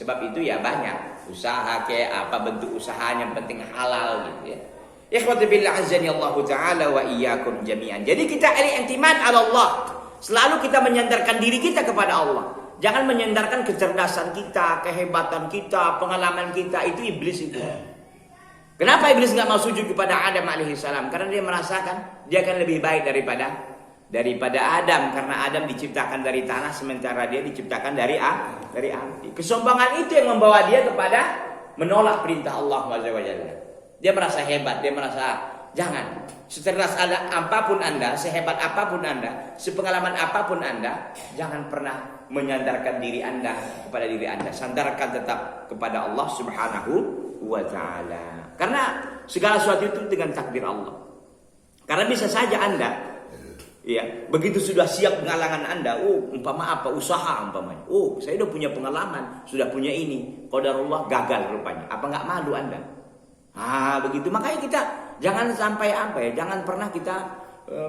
Sebab itu ya banyak usaha kayak apa bentuk usahanya, yang penting halal gitu ya. Ikhwati billah azani Allah taala wa iyyakum jami'an. Jadi kita al-i'timad 'ala Allah. Selalu kita menyandarkan diri kita kepada Allah. Jangan menyandarkan kecerdasan kita, kehebatan kita, pengalaman kita. Itu iblis itu. Kenapa iblis nggak mau sujud kepada Adam alaihissalam? Karena dia merasakan dia akan lebih baik daripada Adam, karena Adam diciptakan dari tanah sementara dia diciptakan dari api. Kesombongan itu yang membawa dia kepada menolak perintah Allah SWT. Dia merasa hebat, dia merasa jangan. Secerdas apapun Anda, sehebat apapun Anda, sepengalaman apapun Anda, jangan pernah menyandarkan diri Anda kepada diri Anda. Sandarkan tetap kepada Allah Subhanahu wa taala. Karena segala sesuatu itu dengan takdir Allah. Karena bisa saja Anda ya, begitu sudah siap pengalaman Anda, umpama apa usaha umpamanya. Saya sudah punya pengalaman, sudah punya ini. Qadarullah gagal rupanya. Apa enggak malu Anda? Begitu. Makanya kita jangan sampai jangan pernah kita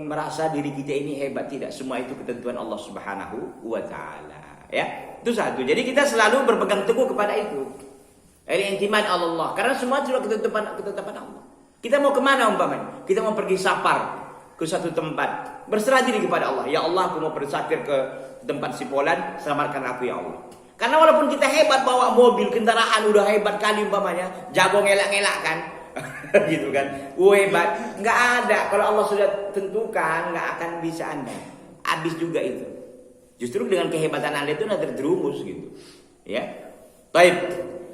merasa diri kita ini hebat, tidak. Semua itu ketentuan Allah Subhanahu wa taala, ya. Itu satu. Jadi kita selalu berpegang teguh kepada itu. Al-i'timad 'ala Allah. Karena semua itu ketetapan Allah. Kita mau kemana umpamanya? Kita mau pergi safar ke satu tempat, berserah diri kepada Allah. Ya Allah, aku mau bersafir ke tempat Sipolan, selamatkan aku ya Allah. Karena walaupun kita hebat bawa mobil, kendaraan udah hebat kali umpamanya, jago ngelak-ngelak kan, gitu kan, hebat, nggak ada. Kalau Allah sudah tentukan, nggak akan bisa Anda. Habis juga itu. Justru dengan kehebatan Anda itu Anda terjerumus gitu, ya. Baik.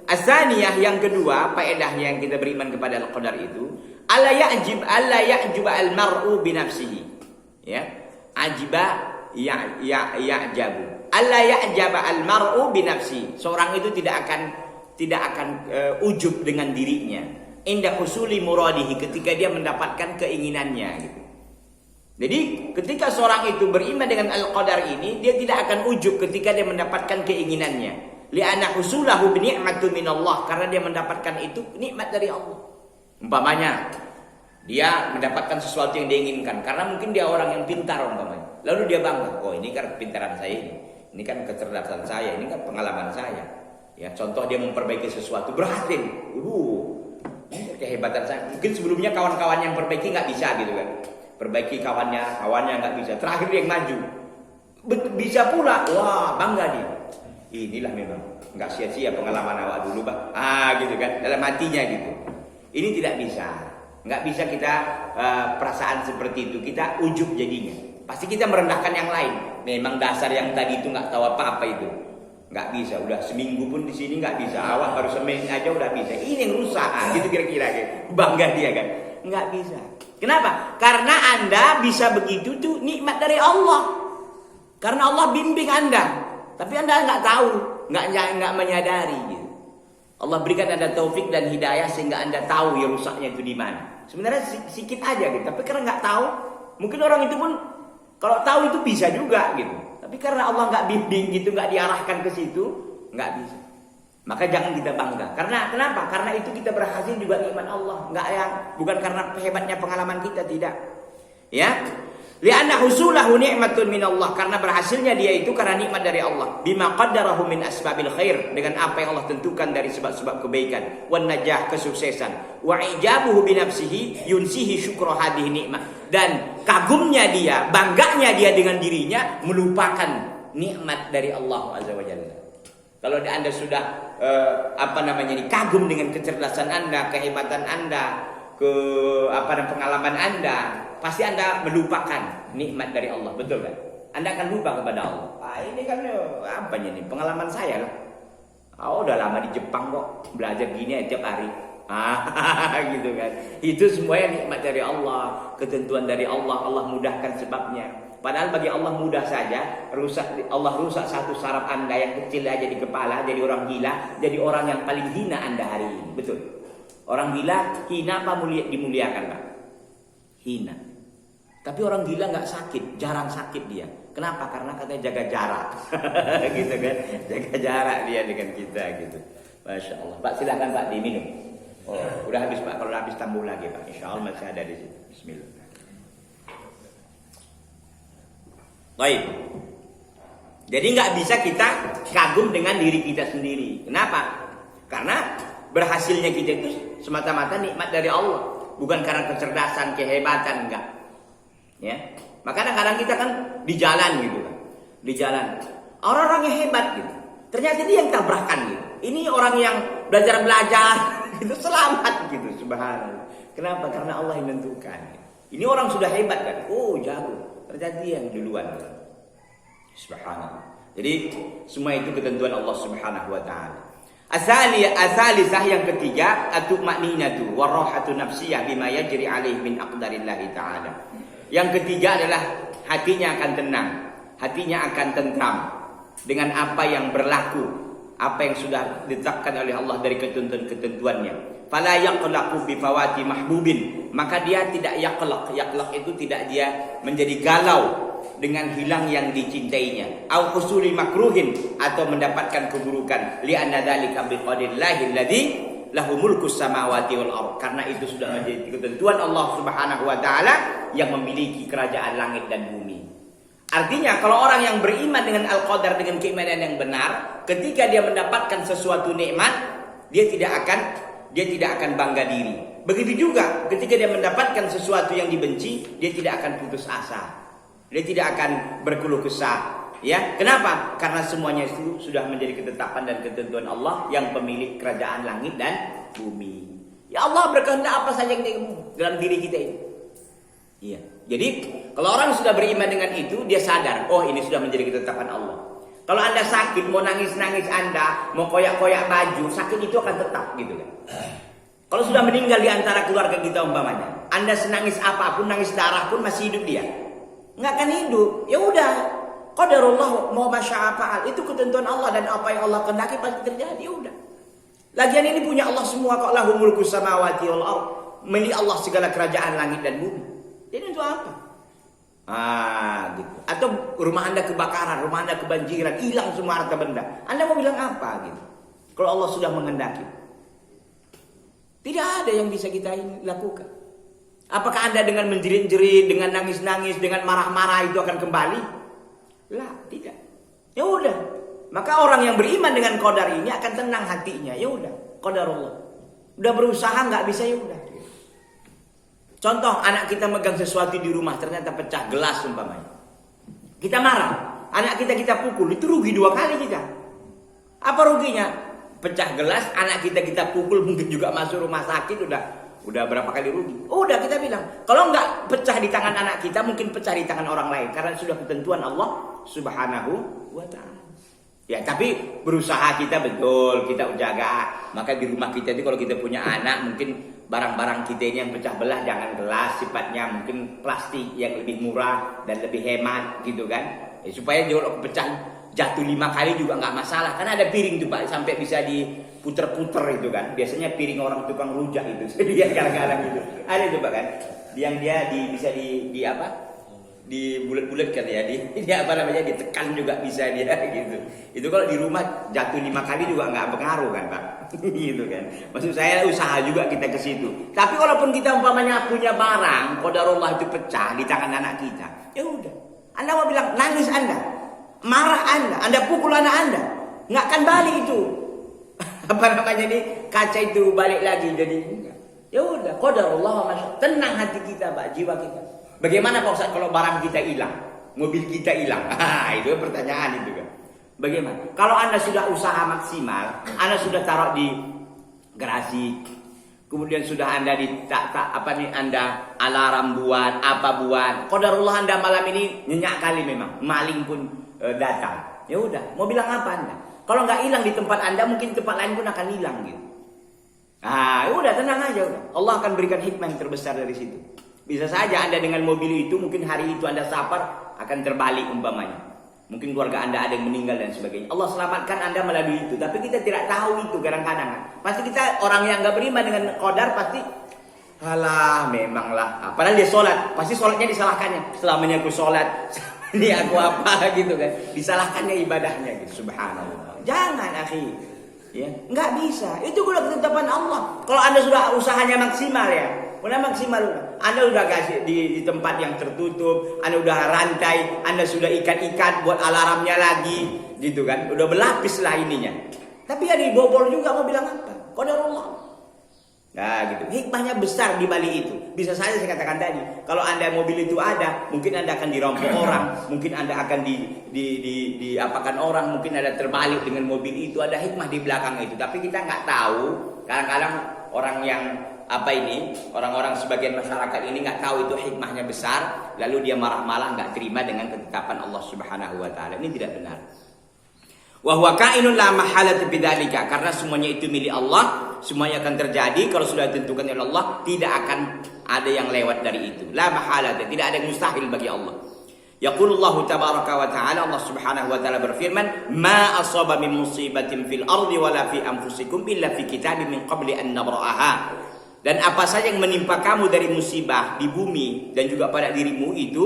Asaniyah yang kedua, faedahnya yang kita beriman kepada al-qadar itu, alla ya'jib al-mar'u bi nafsihi. Ya. Ajiba ya'jabu. Alla ya'jaba al-mar'u bi nafsi. Seorang itu tidak akan ujub dengan dirinya. Inda usuli muradihi, ketika dia mendapatkan keinginannya gitu. Jadi ketika seorang itu beriman dengan al-qadar ini, dia tidak akan ujub ketika dia mendapatkan keinginannya. Li'anna usulahu bi ni'matin minallah, karena dia mendapatkan itu nikmat dari Allah. Umpamanya dia mendapatkan sesuatu yang dia inginkan karena mungkin dia orang yang pintar umpamanya. Lalu dia bangga, ini kan kepintaran saya ini kan kecerdasan saya, ini kan pengalaman saya. Ya, contoh dia memperbaiki sesuatu berhasil. Ini kehebatan saya. Mungkin sebelumnya kawan-kawan yang perbaiki nggak bisa gitu kan. Perbaiki kawannya nggak bisa. Terakhir dia yang maju. Bisa pula. Wah, bangga dia. Inilah memang nggak sia-sia pengalaman awak dulu, gitu kan, dalam hatinya gitu. Ini tidak bisa, nggak bisa kita perasaan seperti itu, kita ujub jadinya. Pasti kita merendahkan yang lain. Memang dasar yang tadi itu nggak tahu apa-apa itu, nggak bisa. Udah seminggu pun di sini nggak bisa. Awak baru seminggu aja udah bisa. Ini yang rusak, gitu kira-kira. Bangga dia kan, nggak bisa. Kenapa? Karena Anda bisa begitu tuh nikmat dari Allah. Karena Allah bimbing Anda. Tapi Anda nggak tahu, nggak menyadari gitu. Allah berikan Anda taufik dan hidayah sehingga Anda tahu ya rusaknya itu di mana. Sebenarnya sedikit aja gitu, tapi karena nggak tahu, mungkin orang itu pun kalau tahu itu bisa juga gitu. Tapi karena Allah nggak bimbing gitu, nggak diarahkan ke situ, nggak bisa. Maka jangan kita bangga. Karena kenapa? Karena itu kita berhasil juga nikmat Allah, bukan karena hebatnya pengalaman kita, tidak. Ya. Li'anna husulahu ni'matun minallah, karena berhasilnya dia itu karena nikmat dari Allah. Bima qaddarahu min asbabil khair, dengan apa yang Allah tentukan dari sebab-sebab kebaikan. Wan najah, kesuksesan. Wa ijabuhu bi nafsihi yunsihi syukra hadhihi nikmah. Dan kagumnya dia, bangganya dia dengan dirinya melupakan nikmat dari Allah Azza wa Jalla. Kalau Anda sudah kagum dengan kecerdasan Anda, kehebatan Anda, pengalaman Anda, pasti Anda melupakan nikmat dari Allah, betul kan? Anda akan lupa kepada Allah. Ini kan nih pengalaman saya lah. Udah lama di Jepang kok, belajar gini tiap hari. Gitu kan. Itu semuanya nikmat dari Allah, ketentuan dari Allah, Allah mudahkan sebabnya. Padahal bagi Allah mudah saja, Allah rusak satu saraf Anda yang kecil aja di kepala, jadi orang gila, jadi orang yang paling hina Anda hari ini, betul? Orang gila hina apa dimuliakan, Pak? Hina. Tapi orang gila nggak sakit, jarang sakit dia. Kenapa? Karena katanya jaga jarak, gitu kan? Jaga jarak dia dengan kita, gitu. Masya Allah. Pak, silakan Pak diminum. Udah habis Pak. Kalau habis tambah lagi Pak. Insya Allah masih ada di situ. Bismillah. Baik. Jadi nggak bisa kita kagum dengan diri kita sendiri. Kenapa? Karena berhasilnya kita itu semata-mata nikmat dari Allah, bukan karena kecerdasan, kehebatan, enggak. Ya. Maka kadang-kadang kita kan di jalan gitu kan. Di jalan. Orang-orang yang hebat gitu. Ternyata dia yang tabrakan gitu. Ini orang yang belajar itu selamat gitu, subhanallah. Kenapa? Karena Allah yang menentukan. Ini orang sudah hebat kan. Oh, jago. Ternyata dia yang duluan. Subhanallah. Jadi semua itu ketentuan Allah Subhanahu wa taala. Asalisah yang ketiga, at-tu'maninatu warahatu nafsiyah bima yajri alaihi min aqdarillah taala. Yang ketiga adalah hatinya akan tenang, hatinya akan tentram dengan apa yang berlaku, apa yang sudah ditetapkan oleh Allah dari ketentuan-ketentuannya. Fala yaqlaqu bi fawati mahbubin, maka dia tidak yaqlaq. Yaqlaq itu tidak dia menjadi galau dengan hilang yang dicintainya, au husuli makruhin, atau mendapatkan keburukan, li anna dzalika biqadrillahi alladzi lahu mulkus samawati wal ardh, karena itu sudah menjadi ketentuan Allah Subhanahu wa taala yang memiliki kerajaan langit dan bumi. Artinya kalau orang yang beriman dengan al-qadar, dengan keimanan yang benar, ketika dia mendapatkan sesuatu nikmat, dia tidak akan bangga diri. Begitu juga ketika dia mendapatkan sesuatu yang dibenci, dia tidak akan putus asa. Dia tidak akan berkeluh kesah. Ya, kenapa? Karena semuanya itu sudah menjadi ketetapan dan ketentuan Allah yang pemilik kerajaan langit dan bumi. Ya Allah berkehendak apa saja yang dalam diri kita ini. Iya. Jadi kalau orang sudah beriman dengan itu, dia sadar, oh ini sudah menjadi ketetapan Allah. Kalau Anda sakit, mau nangis-nangis Anda, mau koyak-koyak baju, sakit itu akan tetap gitu kan. Kalau sudah meninggal di antara keluarga kita umpamanya, Anda senangis apapun, nangis darah pun masih hidup dia. Nggak akan hidup. Ya udah, qadarullah mau masya'afa'al, itu ketentuan Allah, dan apa yang Allah kehendaki pasti terjadi. Ya udah. Lagian ini punya Allah semua, kok lahu mulkus samawati wal ardh, milik Allah segala kerajaan langit dan bumi. Jadi untuk apa? Gitu. Atau rumah Anda kebakaran, rumah Anda kebanjiran, hilang semua harta benda. Anda mau bilang apa gitu? Kalau Allah sudah menghendaki. Tidak ada yang bisa kita lakukan. Apakah Anda dengan menjerit-jerit, dengan nangis-nangis, dengan marah-marah itu akan kembali? Lah, tidak. Ya udah. Maka orang yang beriman dengan qadar ini akan tenang hatinya. Ya udah, qadarullah. Udah berusaha nggak bisa, ya udah. Contoh, anak kita megang sesuatu di rumah, ternyata pecah gelas umpamanya. Kita marah, anak kita pukul, itu rugi 2 kali kita. Apa ruginya? Pecah gelas, anak kita pukul, mungkin juga masuk rumah sakit, udah berapa kali rugi. Udah kita bilang, kalau nggak pecah di tangan anak kita, mungkin pecah di tangan orang lain, karena sudah ketentuan Allah Subhanahu wa ta'ala. Ya, tapi berusaha kita betul, kita jaga. Maka di rumah kita itu kalau kita punya anak, mungkin barang-barang kita ini yang pecah belah jangan gelas, sifatnya mungkin plastik yang lebih murah dan lebih hemat gitu kan. Ya, supaya kalau pecah jatuh 5 kali juga nggak masalah. Karena ada piring tuh Pak, sampai bisa diputer-puter itu kan. Biasanya piring orang tukang rujak itu. Dia kadang-kadang gitu. Ada itu Pak kan. Yang dia bisa di apa? Di bulat-bulat kan ya, di apa namanya, ditekan juga bisa dia gitu. Itu kalau di rumah jatuh 5 kali juga nggak pengaruh kan Pak. Gitu kan. Maksud saya usaha juga kita ke situ. Tapi walaupun kita umpamanya punya barang, qadarullah itu pecah di tangan anak kita, ya udah. Anda mau bilang nangis Anda, marah Anda pukul anak Anda, nggak akan balik itu. Apa namanya ini, kaca itu balik lagi jadi enggak. Ya udah, qadarullah, tenang hati kita Pak, jiwa kita. Bagaimana Pak Ustaz kalau barang kita hilang, mobil kita hilang? Itu pertanyaan itu kan. Bagaimana? Kalau Anda sudah usaha maksimal, Anda sudah taruh di garasi, kemudian sudah Anda Anda alarm buat, apa buat. Qadarullah Anda malam ini nyenyak kali memang, maling pun datang. Ya udah, mau bilang apa Anda? Kalau nggak hilang di tempat Anda, mungkin tempat lain pun akan hilang gitu. Ya udah, tenang aja udah. Allah akan berikan hikmah yang terbesar dari situ. Bisa saja Anda dengan mobil itu, mungkin hari itu Anda safar akan terbalik umpamanya. Mungkin keluarga Anda ada yang meninggal dan sebagainya. Allah selamatkan Anda melalui itu. Tapi kita tidak tahu itu kadang-kadang. Pasti kita orang yang nggak beriman dengan qadar pasti, alah memanglah. Padahal dia sholat, pasti sholatnya disalahkannya. Selamanya aku sholat, ini aku apa gitu kan. Disalahkannya ibadahnya gitu. Subhanallah. Jangan akhi. Ya, nggak bisa. Itu udah ketetapan Allah. Kalau Anda sudah usahanya maksimal ya, Udah maksimal. Anda udah kasih di tempat yang tertutup, Anda udah rantai, Anda sudah ikat-ikat buat alarmnya lagi, gitu kan? Udah berlapis lah ininya. Tapi ya dibobol juga, mau bilang apa? Qadarullah. Nah gitu, hikmahnya besar di balik itu. Bisa saja saya katakan tadi, kalau Anda mobil itu ada, mungkin Anda akan dirampok orang, mungkin Anda akan diapakan orang, mungkin ada terbalik dengan mobil itu, ada hikmah di belakang itu. Tapi kita nggak tahu. Kadang-kadang orang yang orang-orang sebagian masyarakat ini nggak tahu itu hikmahnya besar, lalu dia marah-marah nggak terima dengan ketetapan Allah Subhanahu Wa Taala. Ini tidak benar. Wa huwa kainun la mahalata bidzalika, karena semuanya itu milik Allah, semuanya akan terjadi kalau sudah ditentukan oleh Allah, tidak akan ada yang lewat dari itu. La mahalata, tidak ada yang mustahil bagi Allah. Yaqulullahu tabaraka wa ta'ala, Allah Subhanahu wa taala berfirman, "Ma asaba min musibatin fil ardi wala fi anfusikum illa fi kitabim min qabli an nabra'aha." Dan apa saja yang menimpa kamu dari musibah di bumi dan juga pada dirimu itu,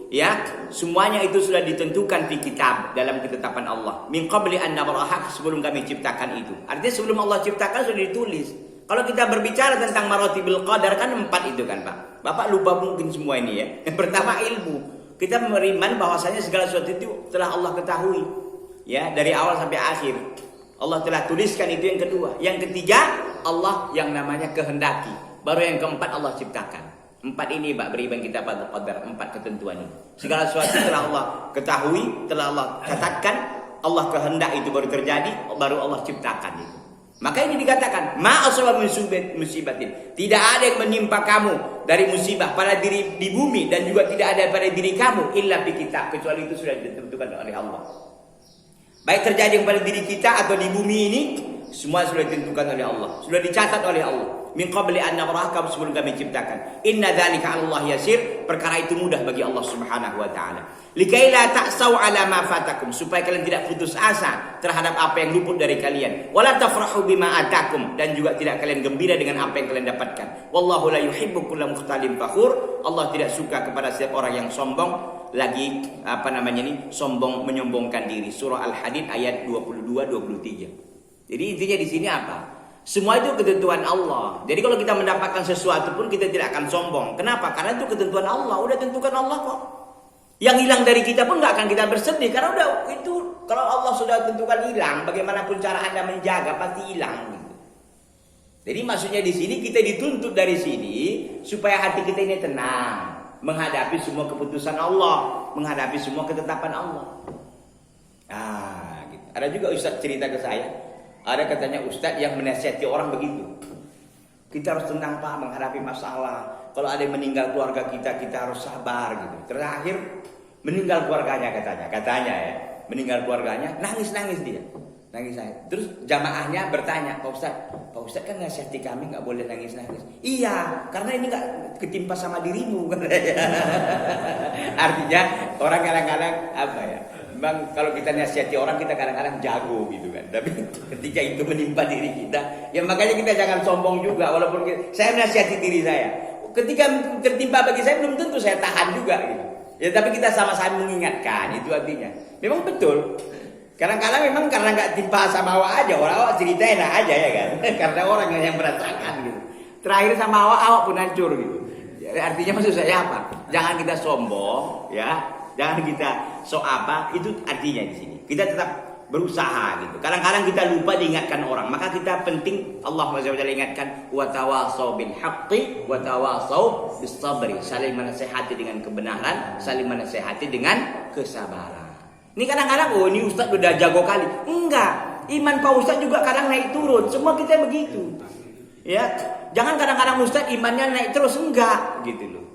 ya, semuanya itu sudah ditentukan di kitab, dalam ketetapan Allah. Min qabli an nabraha, sebelum kami ciptakan itu. Artinya sebelum Allah ciptakan sudah ditulis. Kalau kita berbicara tentang maratibul qadar kan 4 itu kan, Pak. Bapak lupa mungkin semua ini ya. Yang pertama ilmu. Kita beriman bahwasanya segala sesuatu itu telah Allah ketahui. Ya, dari awal sampai akhir. Allah telah tuliskan, itu yang kedua. Yang ketiga, Allah yang namanya kehendaki. Baru yang keempat Allah ciptakan. 4 ini Pak, beriman kita pada qadar, 4 ketentuan ini. Segala sesuatu telah Allah ketahui, telah Allah catatkan, Allah kehendak itu baru terjadi, baru Allah ciptakan itu. Maka ini dikatakan, ma asaba min musibatin. Tidak ada yang menimpa kamu dari musibah pada diri di bumi dan juga tidak ada pada diri kamu illa fi kitab, kecuali itu sudah ditentukan oleh Allah. Baik terjadi pada diri kita atau di bumi ini, semua sudah ditentukan oleh Allah, sudah dicatat oleh Allah. Min qabli an nabrahaka, sebelum kami ciptakan. Inna dzalika 'ala Allah yasir, perkara itu mudah bagi Allah Subhanahu wa taala. Likai la ta'sau 'ala ma fatakum, supaya kalian tidak putus asa terhadap apa yang luput dari kalian. Wala tafrahu bima atakum, dan juga tidak kalian gembira dengan apa yang kalian dapatkan. Wallahu la yuhibbu kulla mukhtalin fakhur, Allah tidak suka kepada setiap orang yang sombong, lagi sombong, menyombongkan diri. Surah Al-Hadid ayat 22-23. Jadi intinya di sini apa? Semua itu ketentuan Allah. Jadi kalau kita mendapatkan sesuatu pun kita tidak akan sombong. Kenapa? Karena itu ketentuan Allah. Udah tentukan Allah kok. Yang hilang dari kita pun nggak akan kita bersedih. Karena udah itu, kalau Allah sudah tentukan hilang, bagaimanapun cara Anda menjaga pasti hilang. Gitu. Jadi maksudnya di sini kita dituntut dari sini supaya hati kita ini tenang, menghadapi semua keputusan Allah, menghadapi semua ketetapan Allah. Gitu. Ada juga Ustaz cerita ke saya. Ada katanya Ustadz yang menasihati orang begitu. Kita harus tenang Pak menghadapi masalah. Kalau ada yang meninggal keluarga kita harus sabar gitu. Terakhir meninggal keluarganya katanya ya. Meninggal keluarganya, nangis dia. Nangis saya. Terus jamaahnya bertanya, Pak Ustadz kan nasihati kami nggak boleh nangis. Iya, karena ini nggak ketimpa sama dirimu. Artinya orang kadang-kadang apa ya? Memang kalau kita nasihati orang kita kadang-kadang jago gitu kan. Tapi ketika itu menimpa diri kita, ya makanya kita jangan sombong juga. Walaupun saya menasihati diri saya, ketika tertimpa bagi saya belum tentu saya tahan juga gitu. Ya tapi kita sama-sama mengingatkan, itu artinya. Memang betul. Kadang-kadang memang karena nggak timpa sama awak aja, awak cerita enak aja ya kan. Karena orang yang merasakan gitu. Terakhir sama awak pun hancur gitu. Ya, artinya maksud saya apa? Jangan kita sombong, ya. Jangan kita itu artinya di sini. Kita tetap berusaha gitu. Kadang-kadang kita lupa diingatkan orang. Maka kita penting Allah SWT ingatkan, wa tawasau bil haqqi wa tawasau bis sabri. Saling menasihati dengan kebenaran, saling menasihati dengan kesabaran. Ini kadang-kadang ini Ustaz udah jago kali. Enggak. Iman Pak Ustaz juga kadang naik turun. Semua kita begitu. Ya. Jangan kadang-kadang Ustaz imannya naik terus, enggak gitu loh.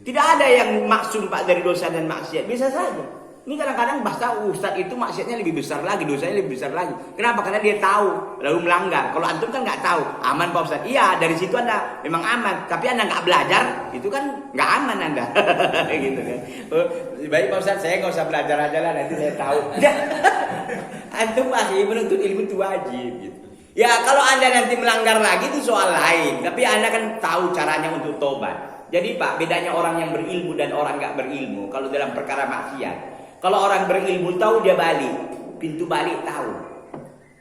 Tidak ada yang maksum Pak dari dosa dan maksiat. Bisa saja. Ini kadang-kadang bahasa Ustaz itu maksiatnya lebih besar lagi, dosanya lebih besar lagi. Kenapa? Karena dia tahu, lalu melanggar. Kalau antum kan nggak tahu, aman Pak Ustaz. Iya, dari situ Anda memang aman. Tapi Anda nggak belajar, itu kan nggak aman Anda. Gitu kan. Baik Pak Ustaz, saya nggak usah belajar aja lah, nanti saya tahu. Antum masih menuntut ilmu itu wajib. Gitu. Ya kalau Anda nanti melanggar lagi itu soal lain. Tapi Anda kan tahu caranya untuk tobat. Jadi Pak, bedanya orang yang berilmu dan orang nggak berilmu. Kalau dalam perkara maksiat, kalau orang berilmu tahu dia balik, pintu balik tahu.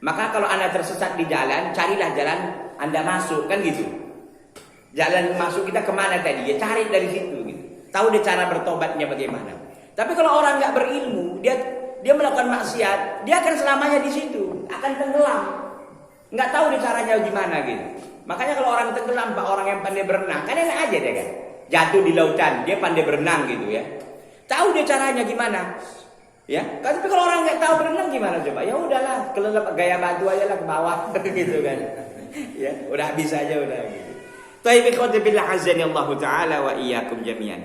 Maka kalau Anda tersesat di jalan, carilah jalan Anda masuk, kan gitu. Jalan masuk kita kemana tadi? Ya cari dari situ gitu. Tahu dia cara bertobatnya bagaimana. Tapi kalau orang nggak berilmu, dia melakukan maksiat, dia akan selamanya di situ, akan tenggelam. Nggak tahu dia caranya gimana gitu. Makanya kalau orang tenggelam, Pak, orang yang pandai berenang, kan enak aja dia kan. Jatuh di lautan, dia pandai berenang gitu ya. Tahu dia caranya gimana. Ya, tapi kalau orang nggak tahu berenang gimana coba? Ya udahlah, kelelep gaya batu aja lah ke bawah gitu kan. Ya, udah habis aja udah gitu. Taib ikhwati billah azani Allah taala wa iyyakum jami'an.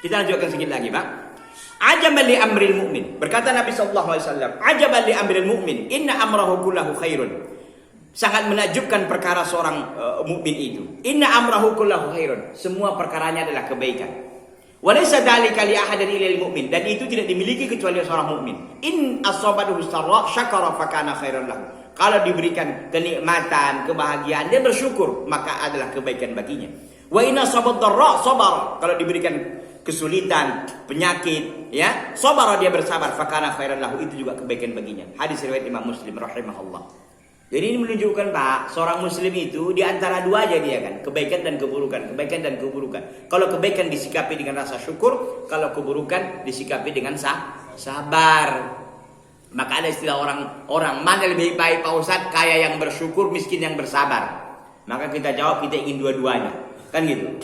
Kita lanjutkan sedikit lagi, Pak. Ajaban li amril mu'min. Berkata Nabi sallallahu alaihi wasallam, ajaban li amril mu'min, inna amrahu kullahu khairun. Sangat menakjubkan perkara seorang mukmin itu. Inna amrahu kullahu khairun. Semua perkaranya adalah kebaikan. Walaysa dzalika li ahadin illal mu'min, dan itu tidak dimiliki kecuali seorang mukmin. In asabahu sarra syakara fa kana khairan lahu. Kalau diberikan kenikmatan, kebahagiaan, dia bersyukur, maka adalah kebaikan baginya. Wa in asabat dharra sabara. Kalau diberikan kesulitan, penyakit, ya, sabara, dia bersabar, fa kana khairan lahu, itu juga kebaikan baginya. Hadis riwayat Imam Muslim rahimahullah. Jadi ini menunjukkan, Pak, seorang muslim itu di antara dua aja dia kan, kebaikan dan keburukan, kebaikan dan keburukan. Kalau kebaikan disikapi dengan rasa syukur, kalau keburukan disikapi dengan sabar. Maka ada istilah orang mana lebih baik, Pak Ustadz, kaya yang bersyukur, miskin yang bersabar. Maka kita jawab kita ingin dua-duanya, kan gitu.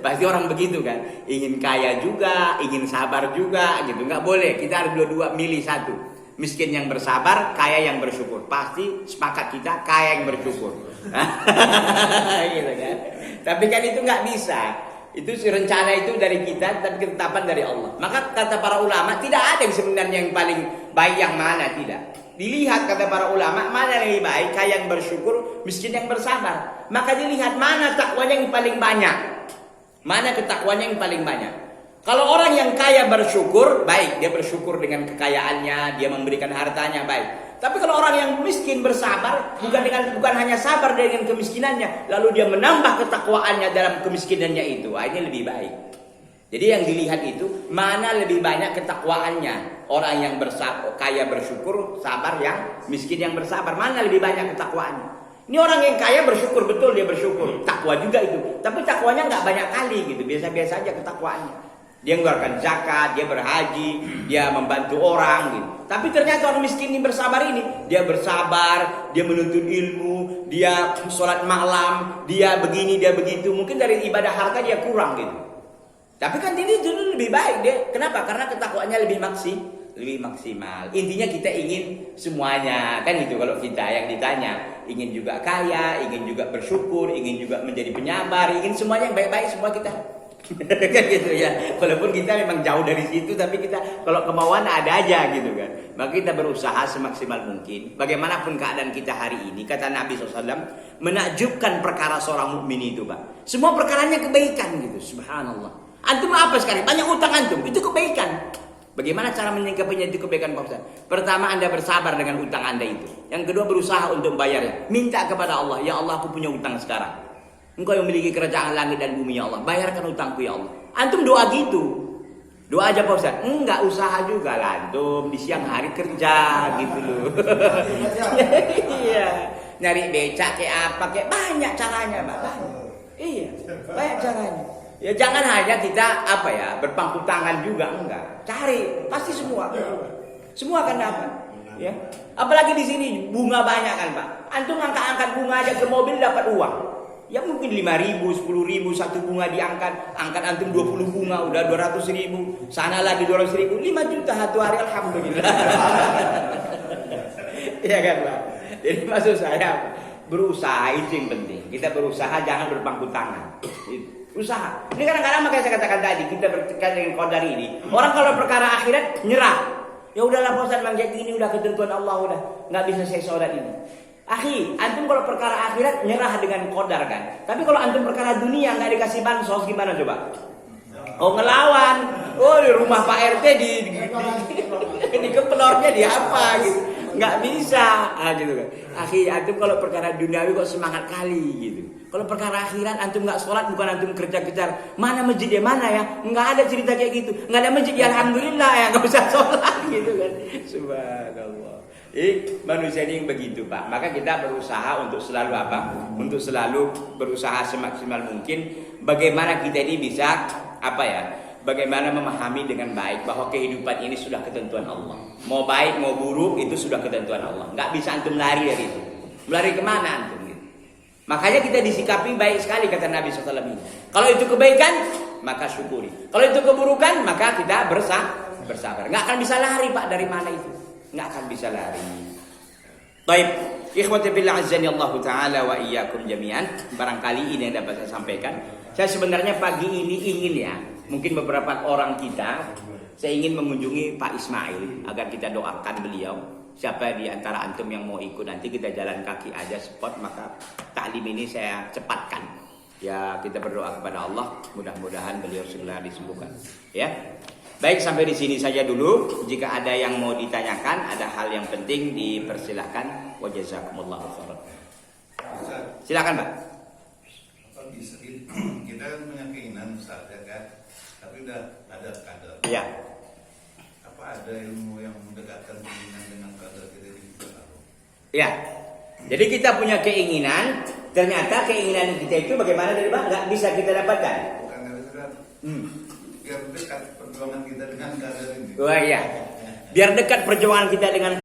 Pasti orang begitu kan, ingin kaya juga, ingin sabar juga, gitu. Nggak boleh, kita harus dua-dua, milih satu. Miskin yang bersabar, kaya yang bersyukur. Pasti sepakat kita kaya yang bersyukur. Gitu kan. Tapi kan itu nggak bisa. Itu rencana itu dari kita, tapi ketetapan dari Allah. Maka kata para ulama, tidak ada yang sebenarnya yang paling baik yang mana, tidak. Dilihat kata para ulama, mana yang lebih baik, kaya yang bersyukur, miskin yang bersabar. Maka dilihat mana takwanya yang paling banyak. Mana ketakwanya yang paling banyak. Kalau orang yang kaya bersyukur, baik, dia bersyukur dengan kekayaannya, dia memberikan hartanya, baik. Tapi kalau orang yang miskin bersabar, bukan hanya sabar dengan kemiskinannya, lalu dia menambah ketakwaannya dalam kemiskinannya itu, ini lebih baik. Jadi yang dilihat itu mana lebih banyak ketakwaannya, orang yang kaya bersyukur, sabar, yang miskin yang bersabar, mana lebih banyak ketakwaannya. Ini orang yang kaya bersyukur, betul dia bersyukur, takwa juga itu, tapi takwanya nggak banyak kali gitu, biasa-biasa aja ketakwaannya. Dia mengeluarkan zakat, dia berhaji, dia membantu orang gitu. Tapi ternyata orang miskin ini bersabar ini, dia bersabar, dia menuntut ilmu, dia sholat malam, dia begini, dia begitu. Mungkin dari ibadah harta dia kurang gitu. Tapi kan ini dulu lebih baik dia. Kenapa? Karena ketakwaannya lebih maksimal. Intinya kita ingin semuanya, kan gitu kalau kita yang ditanya. Ingin juga kaya, ingin juga bersyukur, ingin juga menjadi penyabar, ingin semuanya yang baik-baik semua kita. Kan gitu ya. Walaupun kita memang jauh dari situ, tapi kita kalau kemauan ada aja gitu kan. Maka kita berusaha semaksimal mungkin. Bagaimanapun keadaan kita hari ini, kata Nabi SAW, menakjubkan perkara seorang mukmin itu, Pak. Semua perkaranya kebaikan gitu. Subhanallah. Antum apa sekarang? Banyak utang antum, itu kebaikan. Bagaimana cara menyikapinya itu kebaikan, Pak Ustaz? Pertama, Anda bersabar dengan utang Anda itu. Yang kedua, berusaha untuk membayarnya. Minta kepada Allah, ya Allah, aku punya utang sekarang. Engkau yang memiliki kerajaan langit dan bumi, ya Allah, bayarkan utangku, ya Allah. Antum doa gitu. Doa aja, Pak Ustaz. Enggak usaha juga lah antum, di siang hari kerja gitu loh. Iya. Nyari becak kayak apa, kayak banyak caranya, Pak. Iya, banyak caranya. Ya jangan hanya kita berpangku tangan juga, enggak. Cari, pasti semua akan dapat. Ya. Apalagi di sini bunga banyak kan, Pak. Antum angkat bunga aja ke mobil dapat uang. Ya mungkin 5.000, 10.000 satu bunga diangkat. Angkat antum 20 bunga udah 200.000. Sana lagi 200.000, 5 juta satu hari, alhamdulillah. Iya kan, Pak? Jadi maksud saya berusaha itu yang penting. Kita berusaha, jangan berpangku tangan. Usaha. Ini kadang-kadang makanya saya katakan tadi, kita berkaitan dengan qadar ini. Orang kalau perkara akhirat nyerah. Ya udahlah Pak Ustaz, manjat ini udah ketentuan Allah, udah nggak bisa saya sholat ini. Akhi, antum kalau perkara akhirat nyerah dengan qadar kan. Tapi kalau antum perkara dunia nggak dikasih bansos gimana coba? Oh ngelawan. Oh di rumah Pak RT di kepenornya di apa gitu. Nggak bisa. Gitu kan. Akhi, antum kalau perkara duniawi kok semangat kali gitu. Kalau perkara akhirat antum nggak sholat, bukan antum kerja-kejar mana masjidnya mana ya, nggak ada cerita kayak gitu. Nggak ada masjid ya alhamdulillah ya, nggak usah sholat gitu kan. Subhanallah. Manusia ini begitu Pak. Maka kita berusaha untuk selalu apa? Untuk selalu berusaha semaksimal mungkin. Bagaimana kita ini bisa apa ya? Bagaimana memahami dengan baik bahwa kehidupan ini sudah ketentuan Allah. Mau baik mau buruk itu sudah ketentuan Allah. Nggak bisa antum lari dari itu. Lari kemana antum? Gitu. Makanya kita disikapi baik sekali kata Nabi SAW. Kalau itu kebaikan maka syukuri. Kalau itu keburukan maka kita bersabar. Nggak akan bisa lari Pak dari mana itu. Nggak akan bisa lari. Baik, ikhwati billah azani Allah taala wa iyyakum jami'an. Barangkali ini yang dapat saya sampaikan. Saya sebenarnya pagi ini ingin ya, mungkin beberapa orang kita, saya ingin mengunjungi Pak Ismail agar kita doakan beliau. Siapa di antara antum yang mau ikut nanti kita jalan kaki aja spot, maka taklim ini saya cepatkan. Ya, kita berdoa kepada Allah, mudah-mudahan beliau segera disembuhkan. Ya. Baik, sampai di sini saja dulu. Jika ada yang mau ditanyakan, ada hal yang penting dipersilahkan. Wa jazakumullahu khairan. Silakan, Pak. Apa bisa kita kan punya keinginan Ustaz ya kan, tapi udah ada kadar. Iya. Apa ada ilmu yang mendekatkan keinginan dengan kadar kita ini? Iya. Jadi kita punya keinginan, ternyata keinginan kita itu bagaimana dari Pak? Nggak bisa kita dapatkan. Bukan kadar. Biar dekat perjuangan kita dengan kadar ini. Wah iya. Biar dekat perjuangan kita dengan